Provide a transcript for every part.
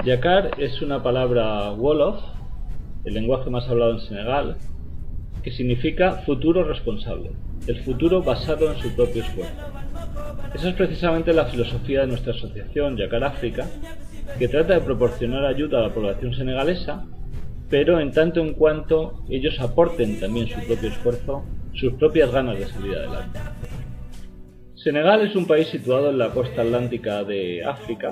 Yakar es una palabra wolof, el lenguaje más hablado en Senegal, que significa futuro responsable, el futuro basado en su propio esfuerzo. Esa es precisamente la filosofía de nuestra asociación Yakar África, que trata de proporcionar ayuda a la población senegalesa, pero en tanto en cuanto ellos aporten también su propio esfuerzo, sus propias ganas de salir adelante. Senegal es un país situado en la costa atlántica de África,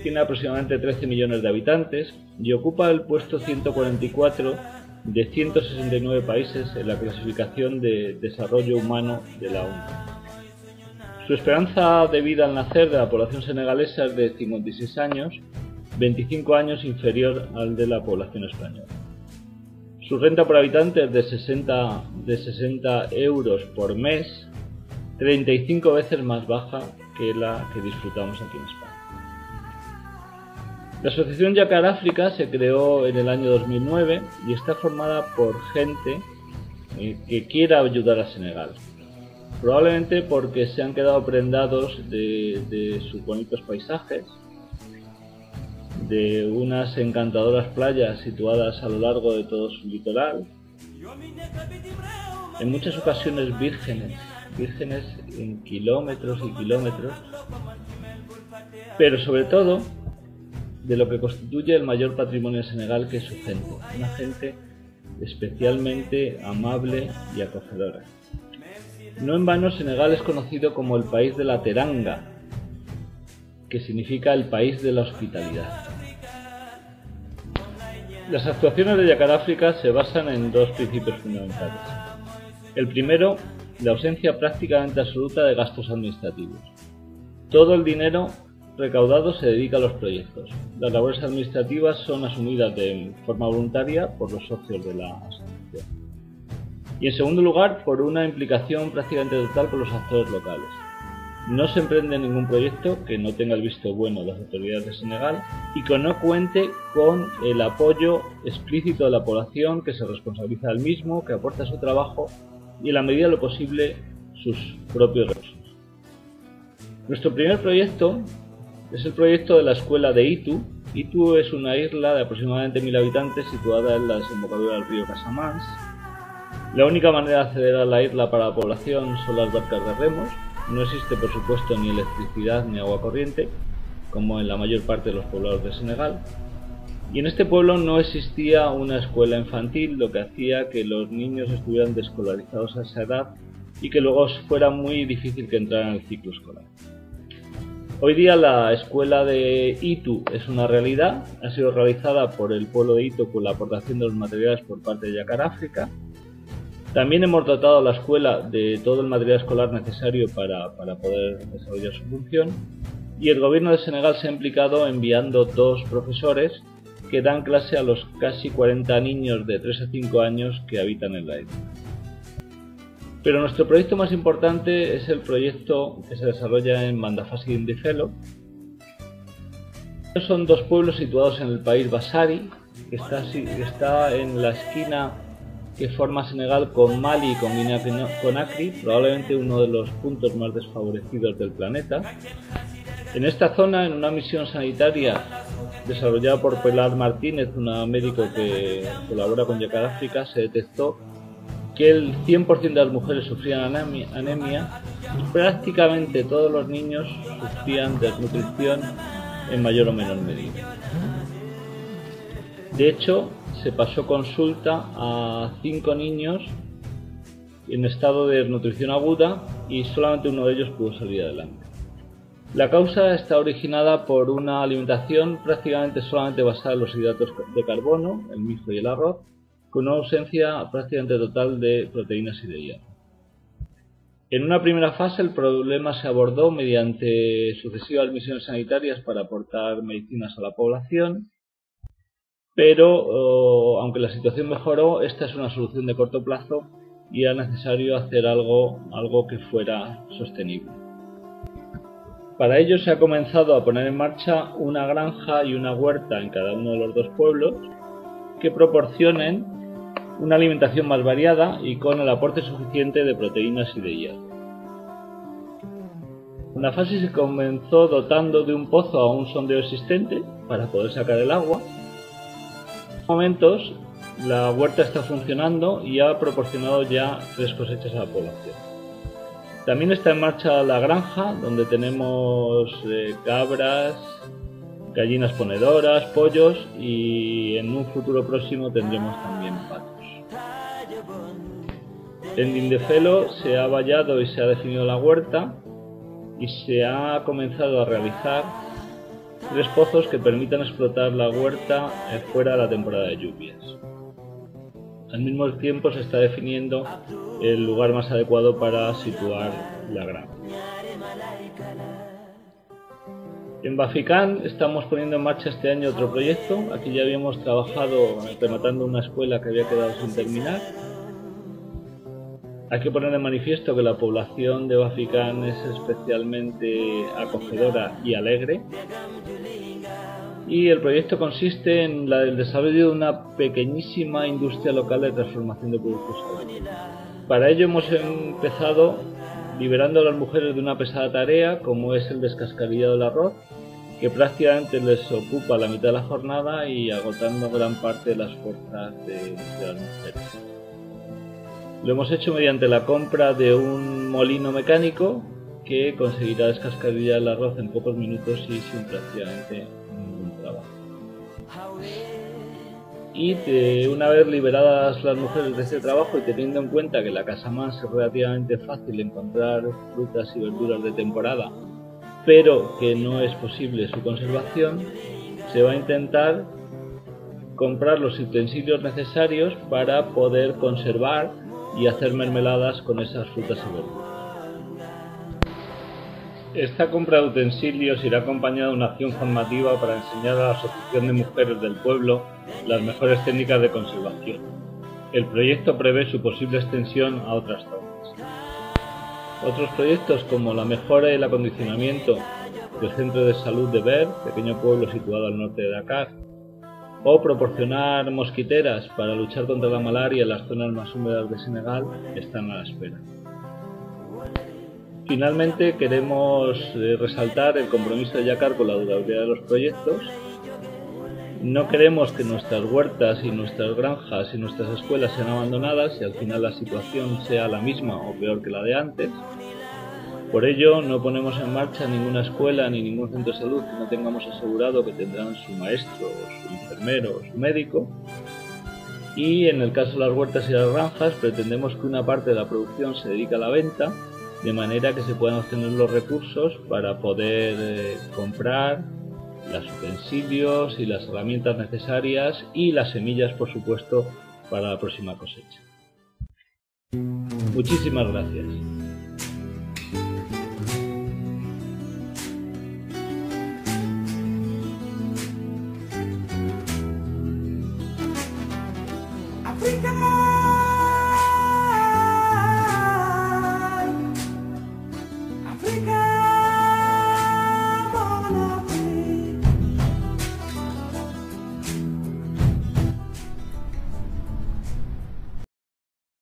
tiene aproximadamente 13 millones de habitantes y ocupa el puesto 144 de 169 países en la clasificación de desarrollo humano de la ONU. Su esperanza de vida al nacer de la población senegalesa es de 56 años, 25 años inferior al de la población española. Su renta por habitante es de 60 euros por mes, 35 veces más baja que la que disfrutamos aquí en España. La asociación Yakar África se creó en el año 2009 y está formada por gente que quiera ayudar a Senegal. Probablemente porque se han quedado prendados de sus bonitos paisajes, de unas encantadoras playas situadas a lo largo de todo su litoral, en muchas ocasiones vírgenes en kilómetros y kilómetros, pero sobre todo de lo que constituye el mayor patrimonio de Senegal, que es su gente, una gente especialmente amable y acogedora. No en vano Senegal es conocido como el país de la teranga, que significa el país de la hospitalidad. Las actuaciones de Yakar África se basan en dos principios fundamentales. El primero, la ausencia prácticamente absoluta de gastos administrativos. Todo el dinero recaudado se dedica a los proyectos. Las labores administrativas son asumidas de forma voluntaria por los socios de la asociación. Y en segundo lugar, por una implicación prácticamente total por los actores locales. No se emprende ningún proyecto que no tenga el visto bueno de las autoridades de Senegal y que no cuente con el apoyo explícito de la población, que se responsabiliza del mismo, que aporta su trabajo y en la medida de lo posible sus propios recursos. Nuestro primer proyecto es el proyecto de la escuela de Itu. Itu es una isla de aproximadamente 1000 habitantes situada en la desembocadura del río Casamance. La única manera de acceder a la isla para la población son las barcas de remos. No existe, por supuesto, ni electricidad ni agua corriente, como en la mayor parte de los poblados de Senegal. Y en este pueblo no existía una escuela infantil, lo que hacía que los niños estuvieran desescolarizados a esa edad y que luego fuera muy difícil que entraran al ciclo escolar. Hoy día la escuela de Itu es una realidad, ha sido realizada por el pueblo de Itu con la aportación de los materiales por parte de Yakar África. También hemos dotado a la escuela de todo el material escolar necesario para poder desarrollar su función, y el gobierno de Senegal se ha implicado enviando 2 profesores que dan clase a los casi 40 niños de 3 a 5 años que habitan en la isla. Pero nuestro proyecto más importante es el proyecto que se desarrolla en Mandafasi y Ndifelo. Son 2 pueblos situados en el país Basari, que está en la esquina que forma Senegal con Mali y con Guinea Conakry, probablemente uno de los puntos más desfavorecidos del planeta. En esta zona, en una misión sanitaria desarrollada por Pilar Martínez, una médico que colabora con Yakar África, se detectó que el 100% de las mujeres sufrían anemia y prácticamente todos los niños sufrían desnutrición en mayor o menor medida. De hecho, se pasó consulta a 5 niños en estado de desnutrición aguda y solamente uno de ellos pudo salir adelante. La causa está originada por una alimentación prácticamente solamente basada en los hidratos de carbono, el mijo y el arroz, con una ausencia prácticamente total de proteínas y de hierro. En una primera fase el problema se abordó mediante sucesivas misiones sanitarias para aportar medicinas a la población, pero aunque la situación mejoró, esta es una solución de corto plazo y era necesario hacer algo que fuera sostenible. Para ello se ha comenzado a poner en marcha una granja y una huerta en cada uno de los dos pueblos que proporcionen una alimentación más variada y con el aporte suficiente de proteínas y de hierro. Una fase se comenzó dotando de un pozo a un sondeo existente para poder sacar el agua. En estos momentos la huerta está funcionando y ha proporcionado ya 3 cosechas a la población. También está en marcha la granja, donde tenemos cabras, gallinas ponedoras, pollos y en un futuro próximo tendremos también patos. En Lindefelo se ha vallado y se ha definido la huerta y se ha comenzado a realizar 3 pozos que permitan explotar la huerta fuera de la temporada de lluvias. Al mismo tiempo se está definiendo el lugar más adecuado para situar la granja. En Baficán estamos poniendo en marcha este año otro proyecto. Aquí ya habíamos trabajado rematando una escuela que había quedado sin terminar. Hay que poner de manifiesto que la población de Baficán es especialmente acogedora y alegre. Y el proyecto consiste en el desarrollo de una pequeñísima industria local de transformación de productos agrícolas. Para ello hemos empezado liberando a las mujeres de una pesada tarea, como es el descascarillado del arroz, que prácticamente les ocupa la mitad de la jornada y agotando gran parte de las fuerzas de las mujeres. Lo hemos hecho mediante la compra de un molino mecánico que conseguirá descascarillar el arroz en pocos minutos y sin prácticamente ningún trabajo. Y una vez liberadas las mujeres de este trabajo y teniendo en cuenta que la casamance es relativamente fácil encontrar frutas y verduras de temporada, pero que no es posible su conservación, se va a intentar comprar los utensilios necesarios para poder conservar y hacer mermeladas con esas frutas y verduras. Esta compra de utensilios irá acompañada de una acción formativa para enseñar a la Asociación de Mujeres del Pueblo las mejores técnicas de conservación. El proyecto prevé su posible extensión a otras zonas. Otros proyectos como la mejora y el acondicionamiento del Centro de Salud de Ber, pequeño pueblo situado al norte de Dakar, o proporcionar mosquiteras para luchar contra la malaria en las zonas más húmedas de Senegal están a la espera. Finalmente queremos resaltar el compromiso de Yacar con la durabilidad de los proyectos. No queremos que nuestras huertas y nuestras granjas y nuestras escuelas sean abandonadas y al final la situación sea la misma o peor que la de antes. Por ello no ponemos en marcha ninguna escuela ni ningún centro de salud que no tengamos asegurado que tendrán su maestro, o su enfermero o su médico. Y en el caso de las huertas y las granjas pretendemos que una parte de la producción se dedique a la venta, de manera que se puedan obtener los recursos para poder comprar los utensilios y las herramientas necesarias y las semillas, por supuesto, para la próxima cosecha. Muchísimas gracias. Africa.